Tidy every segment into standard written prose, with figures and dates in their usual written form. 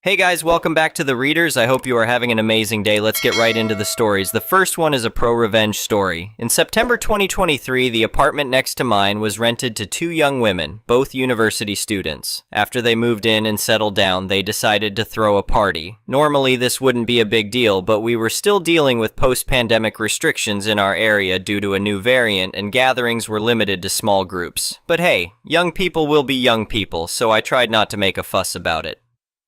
Hey guys, welcome back to The Readers. I hope you are having an amazing day. Let's get right into the stories. The first one is a pro-revenge story. In September 2023, the apartment next to mine was rented to two young women, both university students. After they moved in and settled down, they decided to throw a party. Normally, this wouldn't be a big deal, but we were still dealing with post-pandemic restrictions in our area due to a new variant, and gatherings were limited to small groups. But hey, young people will be young people, so I tried not to make a fuss about it.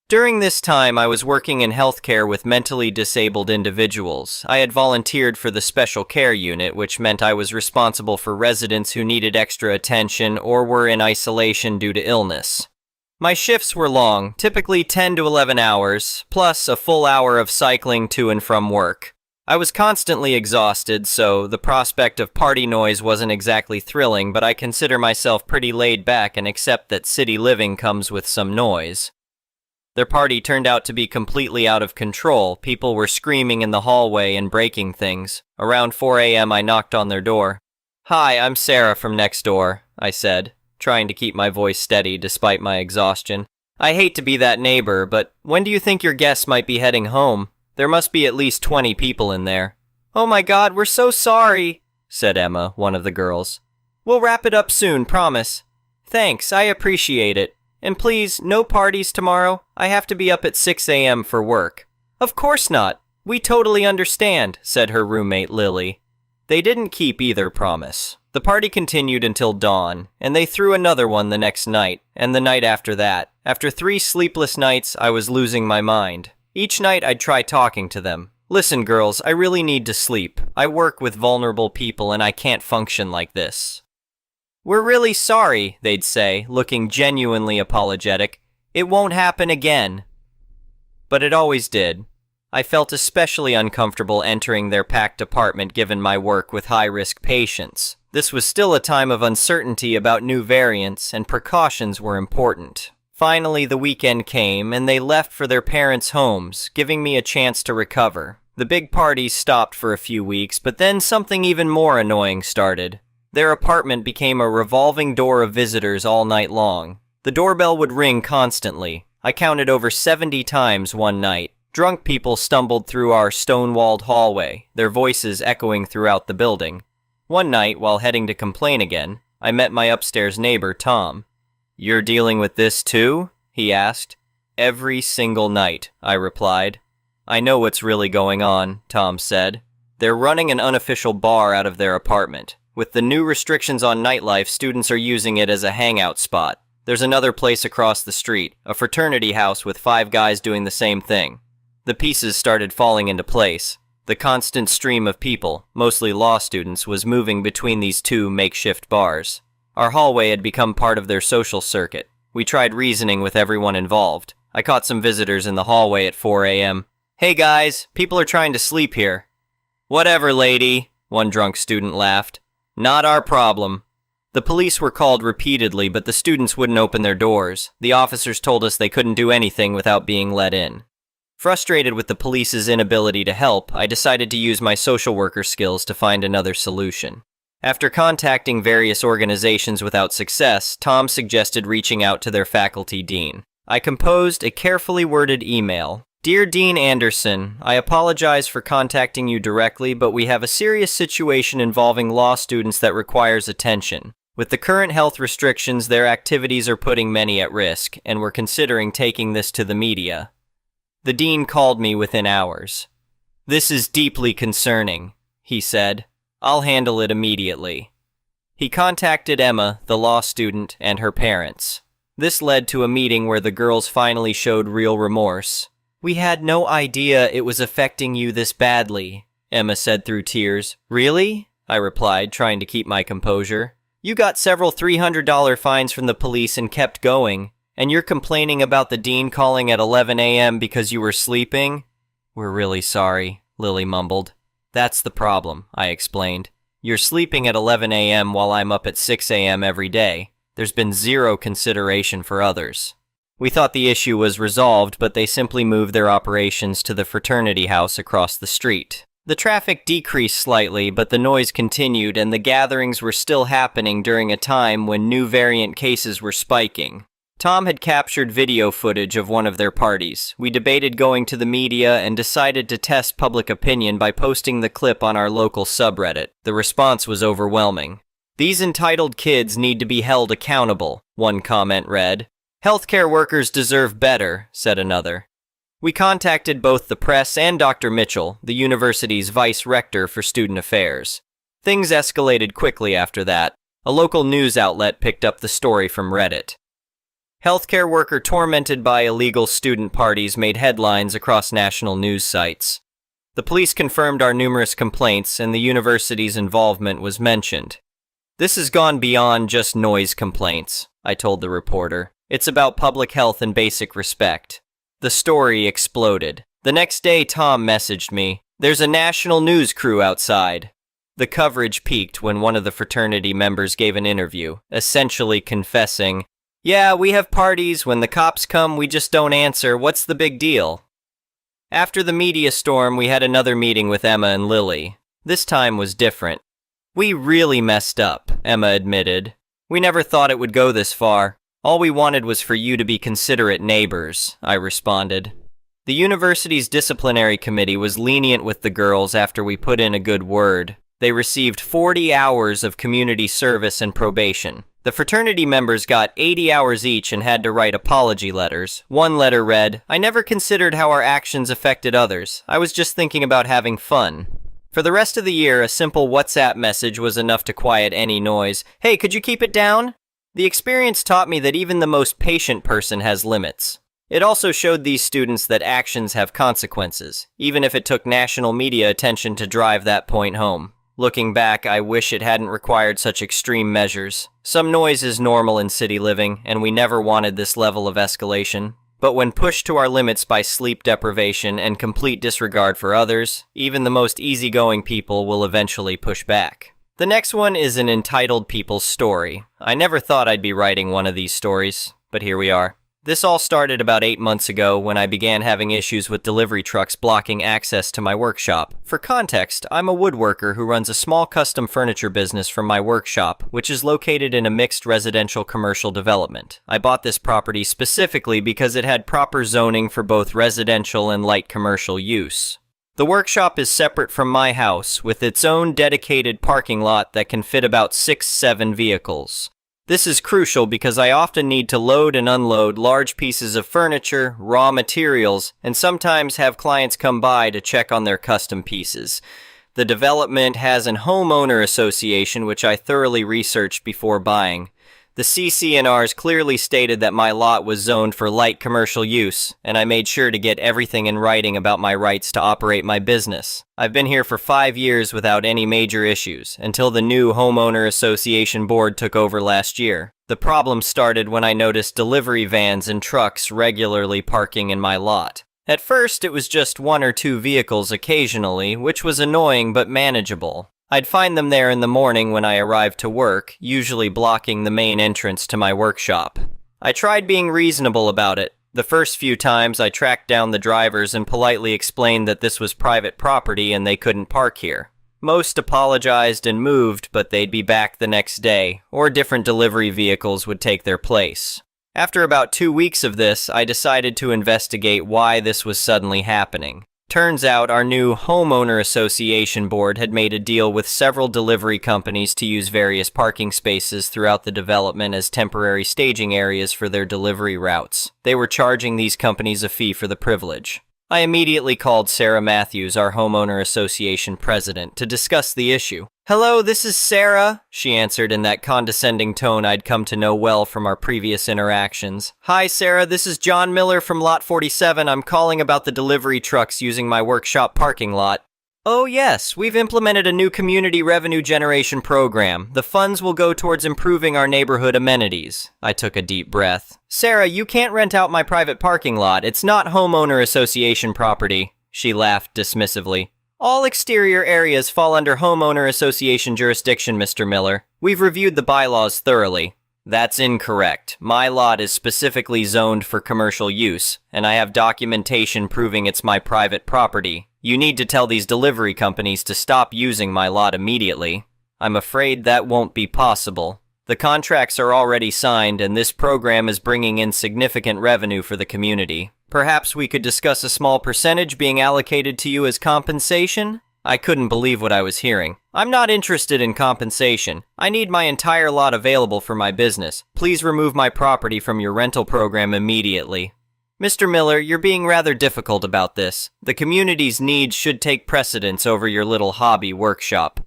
During this time, I was working in healthcare with mentally disabled individuals. I had volunteered for the special care unit, which meant I was responsible for residents who needed extra attention or were in isolation due to illness. My shifts were long, typically 10 to 11 hours, plus a full hour of cycling to and from work. I was constantly exhausted, so the prospect of party noise wasn't exactly thrilling, but I consider myself pretty laid back and accept that city living comes with some noise. Their party turned out to be completely out of control. People were screaming in the hallway and breaking things. Around 4 a.m. I knocked on their door. "Hi, I'm Sarah from next door," I said, trying to keep my voice steady despite my exhaustion. "I hate to be that neighbor, but when do you think your guests might be heading home? There must be at least 20 people in there." "Oh my God, we're so sorry," said Emma, one of the girls. "We'll wrap it up soon, promise." "Thanks, I appreciate it. And please, no parties tomorrow. I have to be up at 6 a.m. for work." "Of course not. We totally understand," said her roommate Lily. They didn't keep either promise. The party continued until dawn, and they threw another one the next night, and the night after that. After 3 sleepless nights, I was losing my mind. Each night I'd try talking to them. "Listen, girls, I really need to sleep. I work with vulnerable people and I can't function like this." "We're really sorry," they'd say, looking genuinely apologetic. "It won't happen again." But it always did. I felt especially uncomfortable entering their packed apartment given my work with high-risk patients. This was still a time of uncertainty about new variants, and precautions were important. Finally, the weekend came, and they left for their parents' homes, giving me a chance to recover. The big parties stopped for a few weeks, but then something even more annoying started. Their apartment became a revolving door of visitors all night long. The doorbell would ring constantly. I counted over 70 times one night. Drunk people stumbled through our stone-walled hallway, their voices echoing throughout the building. One night, while heading to complain again, I met my upstairs neighbor, Tom. "You're dealing with this too?" he asked. "Every single night," I replied. "I know what's really going on," Tom said. "They're running an unofficial bar out of their apartment. With the new restrictions on nightlife, students are using it as a hangout spot. There's another place across the street, a fraternity house with 5 guys doing the same thing." The pieces started falling into place. The constant stream of people, mostly law students, was moving between these 2 makeshift bars. Our hallway had become part of their social circuit. We tried reasoning with everyone involved. I caught some visitors in the hallway at 4 a.m. "Hey guys, people are trying to sleep here." "Whatever, lady," one drunk student laughed. "Not our problem." The police were called repeatedly, but the students wouldn't open their doors. The officers told us they couldn't do anything without being let in. Frustrated with the police's inability to help, I decided to use my social worker skills to find another solution. After contacting various organizations without success, Tom suggested reaching out to their faculty dean. I composed a carefully worded email. "Dear Dean Anderson, I apologize for contacting you directly, but we have a serious situation involving law students that requires attention. With the current health restrictions, their activities are putting many at risk, and we're considering taking this to the media." The dean called me within hours. "This is deeply concerning," he said. "I'll handle it immediately." He contacted Emma, the law student, and her parents. This led to a meeting where the girls finally showed real remorse. "We had no idea it was affecting you this badly," Emma said through tears. "Really?" I replied, trying to keep my composure. "You got several $300 fines from the police and kept going, and you're complaining about the dean calling at 11 a.m. because you were sleeping?" "We're really sorry," Lily mumbled. "That's the problem," I explained. "You're sleeping at 11 a.m. while I'm up at 6 a.m. every day. There's been zero consideration for others." We thought the issue was resolved, but they simply moved their operations to the fraternity house across the street. The traffic decreased slightly, but the noise continued, and the gatherings were still happening during a time when new variant cases were spiking. Tom had captured video footage of one of their parties. We debated going to the media and decided to test public opinion by posting the clip on our local subreddit. The response was overwhelming. "These entitled kids need to be held accountable," one comment read. "Healthcare workers deserve better," said another. We contacted both the press and Dr. Mitchell, the university's vice rector for student affairs. Things escalated quickly after that. A local news outlet picked up the story from Reddit. Healthcare worker tormented by illegal student parties made headlines across national news sites. The police confirmed our numerous complaints, and the university's involvement was mentioned. "This has gone beyond just noise complaints," I told the reporter. "It's about public health and basic respect." The story exploded. The next day, Tom messaged me, "There's a national news crew outside." The coverage peaked when one of the fraternity members gave an interview, essentially confessing, "Yeah, we have parties. When the cops come, we just don't answer. What's the big deal?" After the media storm, we had another meeting with Emma and Lily. This time was different. "We really messed up," Emma admitted. "We never thought it would go this far. All we wanted was for you to be considerate neighbors," I responded. The university's disciplinary committee was lenient with the girls after we put in a good word. They received 40 hours of community service and probation. The fraternity members got 80 hours each and had to write apology letters. One letter read, "I never considered how our actions affected others. I was just thinking about having fun." For the rest of the year, a simple WhatsApp message was enough to quiet any noise. "Hey, could you keep it down?" The experience taught me that even the most patient person has limits. It also showed these students that actions have consequences, even if it took national media attention to drive that point home. Looking back, I wish it hadn't required such extreme measures. Some noise is normal in city living, and we never wanted this level of escalation. But when pushed to our limits by sleep deprivation and complete disregard for others, even the most easygoing people will eventually push back. The next one is an entitled people's story. I never thought I'd be writing one of these stories, but here we are. This all started about 8 months ago when I began having issues with delivery trucks blocking access to my workshop. For context, I'm a woodworker who runs a small custom furniture business from my workshop, which is located in a mixed residential commercial development. I bought this property specifically because it had proper zoning for both residential and light commercial use. The workshop is separate from my house, with its own dedicated parking lot that can fit about 6-7 vehicles. This is crucial because I often need to load and unload large pieces of furniture, raw materials, and sometimes have clients come by to check on their custom pieces. The development has an homeowner association which I thoroughly researched before buying. The CC&Rs clearly stated that my lot was zoned for light commercial use, and I made sure to get everything in writing about my rights to operate my business. I've been here for 5 years without any major issues, until the new homeowner association board took over last year. The problem started when I noticed delivery vans and trucks regularly parking in my lot. At first, it was just 1 or 2 vehicles occasionally, which was annoying but manageable. I'd find them there in the morning when I arrived to work, usually blocking the main entrance to my workshop. I tried being reasonable about it. The first few times I tracked down the drivers and politely explained that this was private property and they couldn't park here. Most apologized and moved, but they'd be back the next day, or different delivery vehicles would take their place. After about 2 weeks of this, I decided to investigate why this was suddenly happening. Turns out our new homeowner association board had made a deal with several delivery companies to use various parking spaces throughout the development as temporary staging areas for their delivery routes. They were charging these companies a fee for the privilege. I immediately called Sarah Matthews, our homeowner association president, to discuss the issue. "Hello, this is Sarah," she answered in that condescending tone I'd come to know well from our previous interactions. "Hi, Sarah, this is John Miller from Lot 47. I'm calling about the delivery trucks using my workshop parking lot." "Oh yes, we've implemented a new community revenue generation program. The funds will go towards improving our neighborhood amenities." I took a deep breath. "Sarah, you can't rent out my private parking lot. It's not homeowner association property." She laughed dismissively. "All exterior areas fall under homeowner association jurisdiction, Mr. Miller. We've reviewed the bylaws thoroughly." "That's incorrect. My lot is specifically zoned for commercial use, and I have documentation proving it's my private property. You need to tell these delivery companies to stop using my lot immediately." "I'm afraid that won't be possible." The contracts are already signed, and this program is bringing in significant revenue for the community. Perhaps we could discuss a small percentage being allocated to you as compensation? I couldn't believe what I was hearing. I'm not interested in compensation. I need my entire lot available for my business. Please remove my property from your rental program immediately. Mr. Miller, you're being rather difficult about this. The community's needs should take precedence over your little hobby workshop.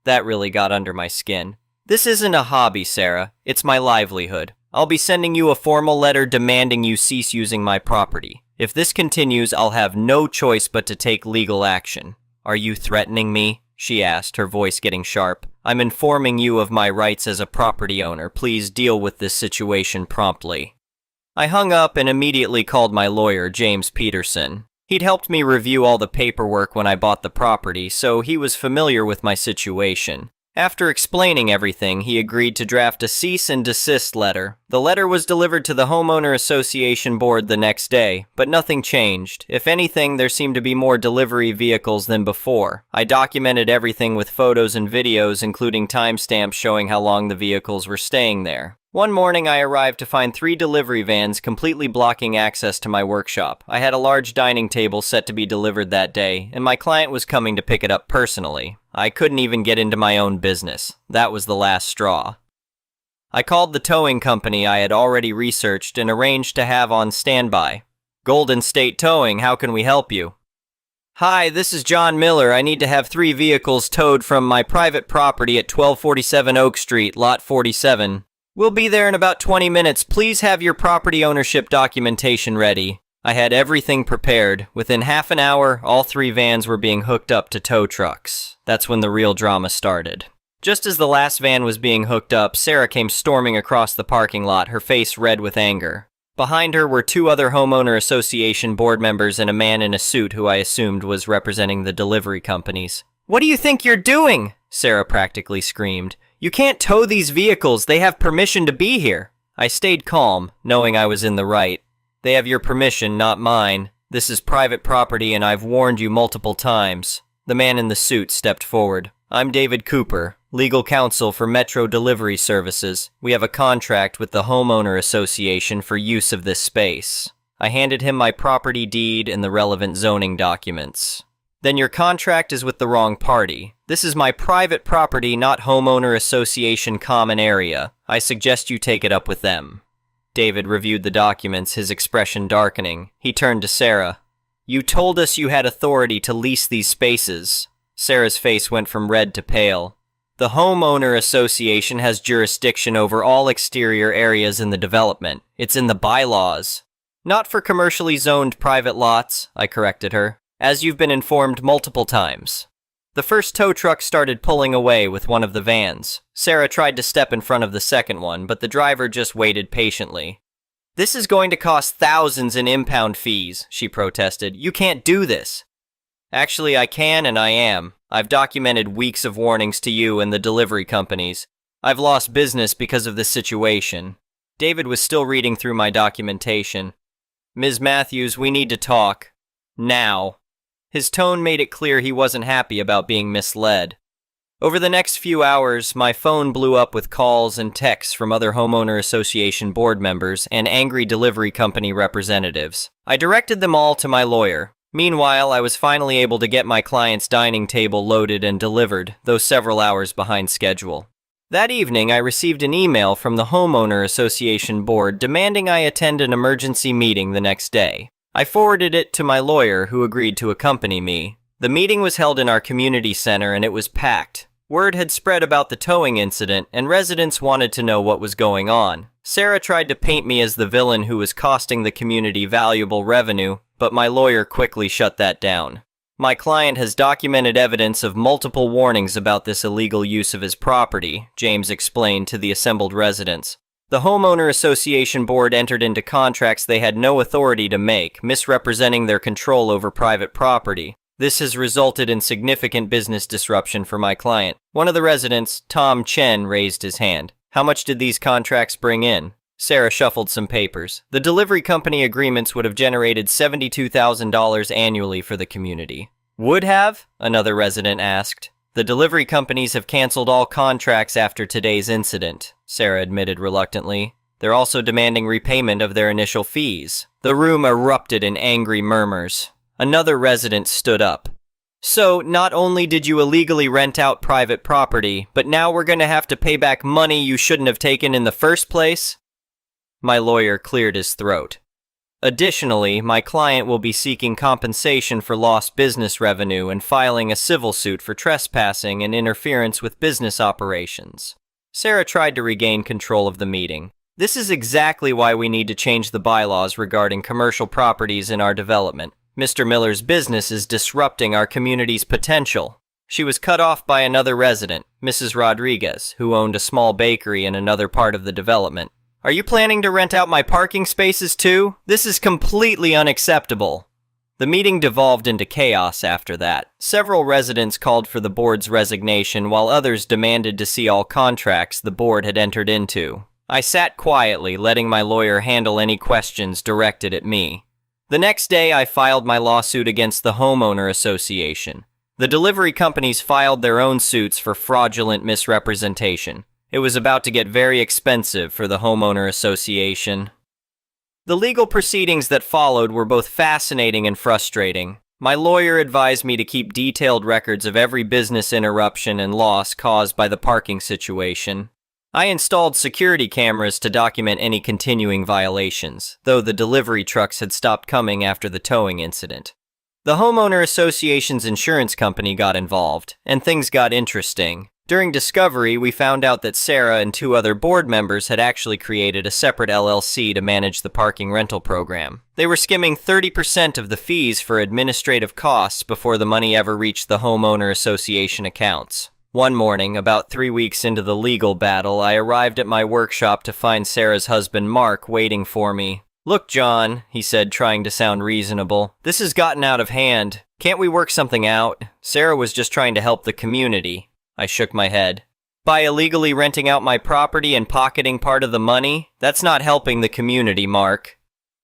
That really got under my skin. This isn't a hobby, Sarah. It's my livelihood. I'll be sending you a formal letter demanding you cease using my property. If this continues, I'll have no choice but to take legal action. Are you threatening me? She asked, her voice getting sharp. I'm informing you of my rights as a property owner. Please deal with this situation promptly. I hung up and immediately called my lawyer, James Peterson. He'd helped me review all the paperwork when I bought the property, so he was familiar with my situation. After explaining everything, he agreed to draft a cease and desist letter. The letter was delivered to the Homeowner Association Board the next day, but nothing changed. If anything, there seemed to be more delivery vehicles than before. I documented everything with photos and videos, including timestamps showing how long the vehicles were staying there. One morning, I arrived to find 3 delivery vans completely blocking access to my workshop. I had a large dining table set to be delivered that day, and my client was coming to pick it up personally. I couldn't even get into my own business. That was the last straw. I called the towing company I had already researched and arranged to have on standby. Golden State Towing, how can we help you? Hi, this is John Miller. I need to have 3 vehicles towed from my private property at 1247 Oak Street, Lot 47. We'll be there in about 20 minutes. Please have your property ownership documentation ready. I had everything prepared. Within half an hour, all 3 vans were being hooked up to tow trucks. That's when the real drama started. Just as the last van was being hooked up, Sarah came storming across the parking lot, her face red with anger. Behind her were 2 other homeowner association board members and a man in a suit who I assumed was representing the delivery companies. "What do you think you're doing?" Sarah practically screamed. "You can't tow these vehicles. They have permission to be here." I stayed calm, knowing I was in the right. "They have your permission, not mine. This is private property and I've warned you multiple times." The man in the suit stepped forward. "I'm David Cooper, legal counsel for Metro Delivery Services. We have a contract with the Homeowner Association for use of this space." I handed him my property deed and the relevant zoning documents. "Then your contract is with the wrong party. This is my private property, not Homeowner Association common area. I suggest you take it up with them." David reviewed the documents, his expression darkening. He turned to Sarah. "You told us you had authority to lease these spaces." Sarah's face went from red to pale. "The Homeowner Association has jurisdiction over all exterior areas in the development. It's in the bylaws." "Not for commercially zoned private lots," I corrected her, "as you've been informed multiple times." The first tow truck started pulling away with one of the vans. Sarah tried to step in front of the second one, but the driver just waited patiently. "This is going to cost thousands in impound fees," she protested. "You can't do this." "Actually, I can and I am. I've documented weeks of warnings to you and the delivery companies. I've lost business because of this situation." David was still reading through my documentation. "Ms. Matthews, we need to talk. Now." His tone made it clear he wasn't happy about being misled. Over the next few hours, my phone blew up with calls and texts from other homeowner association board members and angry delivery company representatives. I directed them all to my lawyer. Meanwhile, I was finally able to get my client's dining table loaded and delivered, though several hours behind schedule. That evening, I received an email from the homeowner association board demanding I attend an emergency meeting the next day. I forwarded it to my lawyer, who agreed to accompany me. The meeting was held in our community center and it was packed. Word had spread about the towing incident and residents wanted to know what was going on. Sarah tried to paint me as the villain who was costing the community valuable revenue, but my lawyer quickly shut that down. My client has documented evidence of multiple warnings about this illegal use of his property, James explained to the assembled residents. The Homeowner Association Board entered into contracts they had no authority to make, misrepresenting their control over private property. This has resulted in significant business disruption for my client. One of the residents, Tom Chen, raised his hand. "How much did these contracts bring in?" Sarah shuffled some papers. "The delivery company agreements would have generated $72,000 annually for the community." "Would have?" another resident asked. The delivery companies have canceled all contracts after today's incident, Sarah admitted reluctantly. They're also demanding repayment of their initial fees. The room erupted in angry murmurs. Another resident stood up. So, not only did you illegally rent out private property, but now we're going to have to pay back money you shouldn't have taken in the first place? My lawyer cleared his throat. Additionally, my client will be seeking compensation for lost business revenue and filing a civil suit for trespassing and interference with business operations. Sarah tried to regain control of the meeting. This is exactly why we need to change the bylaws regarding commercial properties in our development. Mr. Miller's business is disrupting our community's potential. She was cut off by another resident, Mrs. Rodriguez, who owned a small bakery in another part of the development. Are you planning to rent out my parking spaces too? This is completely unacceptable. The meeting devolved into chaos after that. Several residents called for the board's resignation while others demanded to see all contracts the board had entered into. I sat quietly, letting my lawyer handle any questions directed at me. The next day, I filed my lawsuit against the homeowner association. The delivery companies filed their own suits for fraudulent misrepresentation. It was about to get very expensive for the homeowner association. The legal proceedings that followed were both fascinating and frustrating. My lawyer advised me to keep detailed records of every business interruption and loss caused by the parking situation. I installed security cameras to document any continuing violations, though the delivery trucks had stopped coming after the towing incident. The homeowner association's insurance company got involved, and things got interesting. During discovery, we found out that Sarah and 2 other board members had actually created a separate LLC to manage the parking rental program. They were skimming 30% of the fees for administrative costs before the money ever reached the homeowner association accounts. One morning, about 3 weeks into the legal battle, I arrived at my workshop to find Sarah's husband Mark waiting for me. Look, John, he said, trying to sound reasonable. This has gotten out of hand. Can't we work something out? Sarah was just trying to help the community. I shook my head. By illegally renting out my property and pocketing part of the money, that's not helping the community, Mark.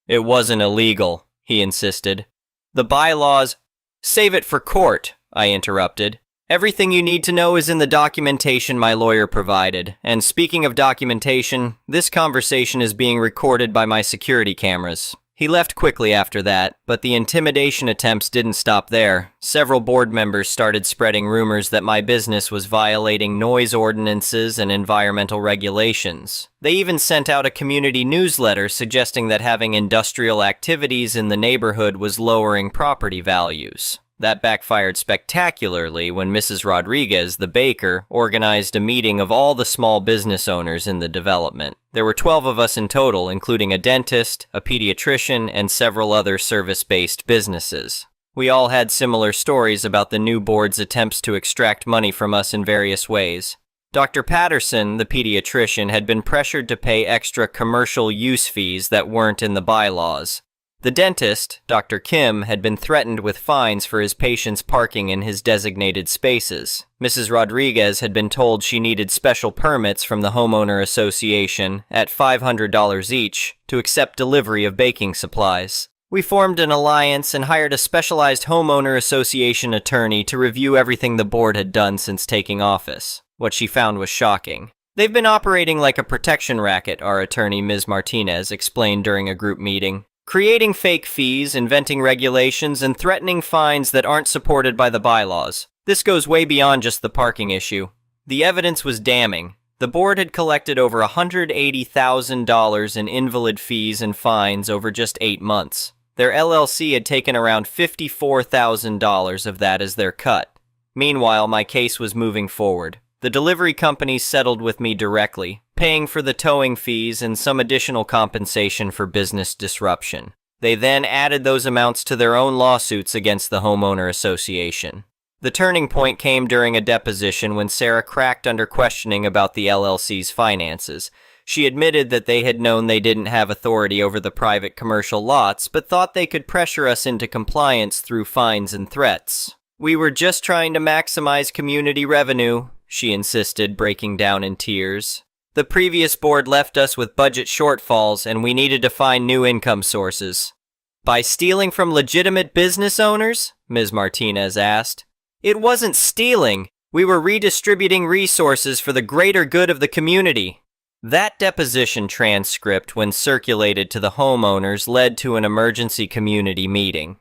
It wasn't illegal, he insisted. The bylaws... Save it for court, I interrupted. Everything you need to know is in the documentation my lawyer provided. And speaking of documentation, this conversation is being recorded by my security cameras. He left quickly after that, but the intimidation attempts didn't stop there. Several board members started spreading rumors that my business was violating noise ordinances and environmental regulations. They even sent out a community newsletter suggesting that having industrial activities in the neighborhood was lowering property values. That backfired spectacularly when Mrs. Rodriguez, the baker, organized a meeting of all the small business owners in the development. There were 12 of us in total, including a dentist, a pediatrician, and several other service-based businesses. We all had similar stories about the new board's attempts to extract money from us in various ways. Dr. Patterson, the pediatrician, had been pressured to pay extra commercial use fees that weren't in the bylaws. The dentist, Dr. Kim, had been threatened with fines for his patients parking in his designated spaces. Mrs. Rodriguez had been told she needed special permits from the homeowner association at $500 each to accept delivery of baking supplies. We formed an alliance and hired a specialized homeowner association attorney to review everything the board had done since taking office. What she found was shocking. They've been operating like a protection racket, our attorney, Ms. Martinez, explained during a group meeting. Creating fake fees, inventing regulations, and threatening fines that aren't supported by the bylaws. This goes way beyond just the parking issue. The evidence was damning. The board had collected over $180,000 in invalid fees and fines over just 8 months. Their LLC had taken around $54,000 of that as their cut. Meanwhile, my case was moving forward. The delivery companies settled with me directly, paying for the towing fees and some additional compensation for business disruption. They then added those amounts to their own lawsuits against the homeowner association. The turning point came during a deposition when Sarah cracked under questioning about the LLC's finances. She admitted that they had known they didn't have authority over the private commercial lots, but thought they could pressure us into compliance through fines and threats. We were just trying to maximize community revenue, she insisted, breaking down in tears. The previous board left us with budget shortfalls, and we needed to find new income sources. By stealing from legitimate business owners? Ms. Martinez asked. It wasn't stealing. We were redistributing resources for the greater good of the community. That deposition transcript, when circulated to the homeowners, led to an emergency community meeting.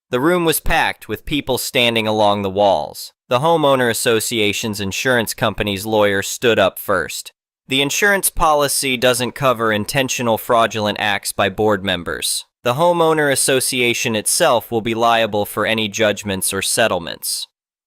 The room was packed with people standing along the walls. The homeowner association's insurance company's lawyer stood up first. The insurance policy doesn't cover intentional fraudulent acts by board members. The homeowner association itself will be liable for any judgments or settlements.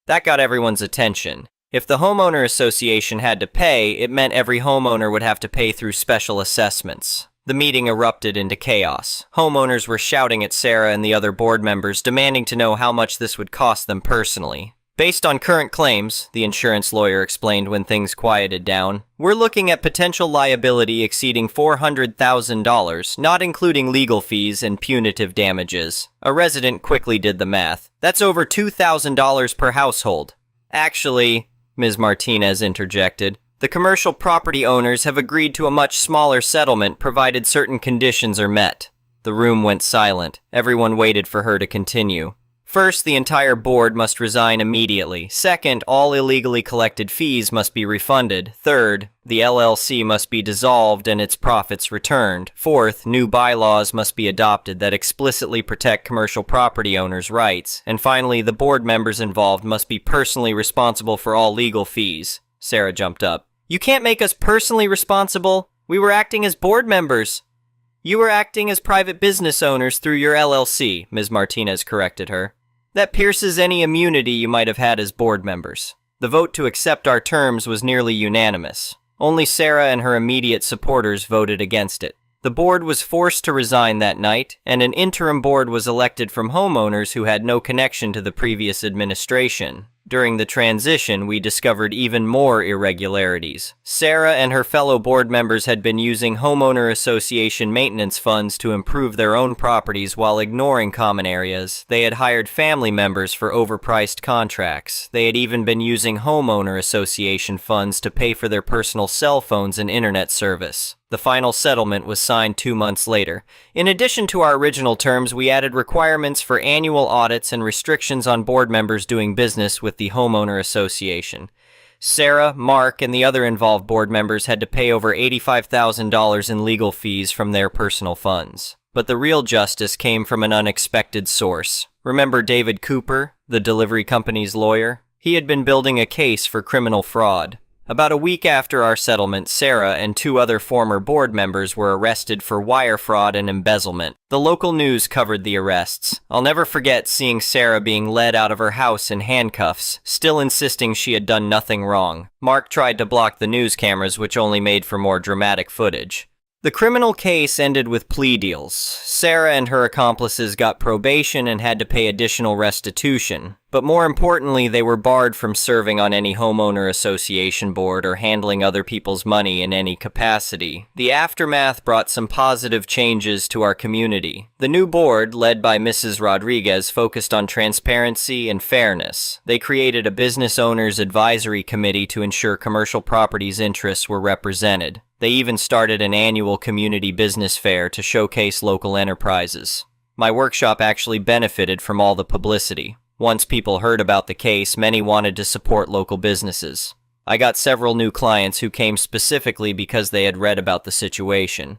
That got everyone's attention. If the homeowner association had to pay, it meant every homeowner would have to pay through special assessments. The meeting erupted into chaos. Homeowners were shouting at Sarah and the other board members, demanding to know how much this would cost them personally. Based on current claims, the insurance lawyer explained when things quieted down, we're looking at potential liability exceeding $400,000, not including legal fees and punitive damages. A resident quickly did the math. That's over $2,000 per household. Actually, Ms. Martinez interjected, the commercial property owners have agreed to a much smaller settlement provided certain conditions are met. The room went silent. Everyone waited for her to continue. First, the entire board must resign immediately. Second, all illegally collected fees must be refunded. Third, the LLC must be dissolved and its profits returned. Fourth, new bylaws must be adopted that explicitly protect commercial property owners' rights. And finally, the board members involved must be personally responsible for all legal fees. Sarah jumped up. You can't make us personally responsible. We were acting as board members. You were acting as private business owners through your LLC, Ms. Martinez corrected her. That pierces any immunity you might have had as board members. The vote to accept our terms was nearly unanimous. Only Sarah and her immediate supporters voted against it. The board was forced to resign that night, and an interim board was elected from homeowners who had no connection to the previous administration. During the transition, we discovered even more irregularities. Sarah and her fellow board members had been using homeowner association maintenance funds to improve their own properties while ignoring common areas. They had hired family members for overpriced contracts. They had even been using homeowner association funds to pay for their personal cell phones and internet service. The final settlement was signed 2 months later. In addition to our original terms, we added requirements for annual audits and restrictions on board members doing business with the homeowner association. Sarah, Mark, and the other involved board members had to pay over $85,000 in legal fees from their personal funds. But the real justice came from an unexpected source. Remember David Cooper, the delivery company's lawyer? He had been building a case for criminal fraud. About a week after our settlement, Sarah and 2 other former board members were arrested for wire fraud and embezzlement. The local news covered the arrests. I'll never forget seeing Sarah being led out of her house in handcuffs, still insisting she had done nothing wrong. Mark tried to block the news cameras, which only made for more dramatic footage. The criminal case ended with plea deals. Sarah and her accomplices got probation and had to pay additional restitution. But more importantly, they were barred from serving on any homeowner association board or handling other people's money in any capacity. The aftermath brought some positive changes to our community. The new board, led by Mrs. Rodriguez, focused on transparency and fairness. They created a business owners advisory committee to ensure commercial properties' interests were represented. They even started an annual community business fair to showcase local enterprises. My workshop actually benefited from all the publicity. Once people heard about the case, many wanted to support local businesses. I got several new clients who came specifically because they had read about the situation.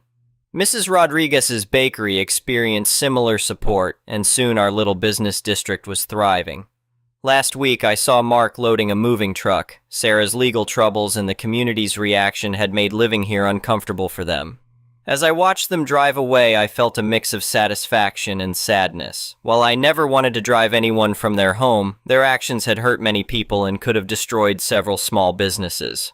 Mrs. Rodriguez's bakery experienced similar support, and soon our little business district was thriving. Last week, I saw Mark loading a moving truck. Sarah's legal troubles and the community's reaction had made living here uncomfortable for them. As I watched them drive away, I felt a mix of satisfaction and sadness. While I never wanted to drive anyone from their home, their actions had hurt many people and could have destroyed several small businesses.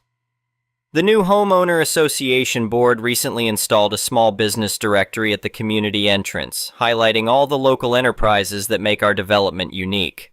The new Homeowner Association Board recently installed a small business directory at the community entrance, highlighting all the local enterprises that make our development unique.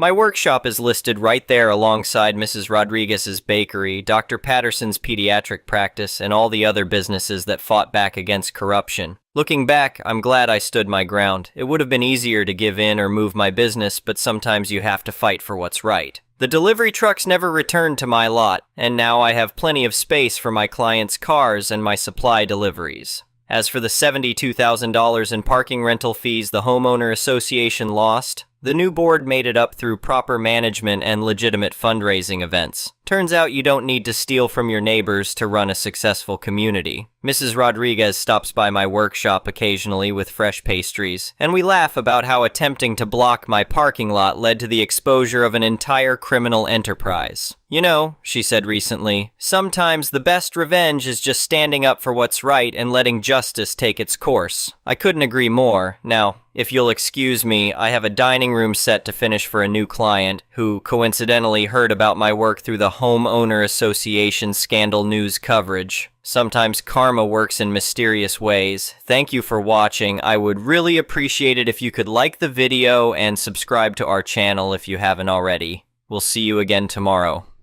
My workshop is listed right there alongside Mrs. Rodriguez's bakery, Dr. Patterson's pediatric practice, and all the other businesses that fought back against corruption. Looking back, I'm glad I stood my ground. It would have been easier to give in or move my business, but sometimes you have to fight for what's right. The delivery trucks never returned to my lot, and now I have plenty of space for my clients' cars and my supply deliveries. As for the $72,000 in parking rental fees the homeowner association lost, The new board made it up through proper management and legitimate fundraising events. Turns out you don't need to steal from your neighbors to run a successful community. Mrs. Rodriguez stops by my workshop occasionally with fresh pastries, and we laugh about how attempting to block my parking lot led to the exposure of an entire criminal enterprise. You know, she said recently, sometimes the best revenge is just standing up for what's right and letting justice take its course. I couldn't agree more. Now, if you'll excuse me, I have a dining room set to finish for a new client who coincidentally heard about my work through the Homeowner Association scandal news coverage. Sometimes karma works in mysterious ways. Thank you for watching. I would really appreciate it if you could like the video and subscribe to our channel if you haven't already. We'll see you again tomorrow.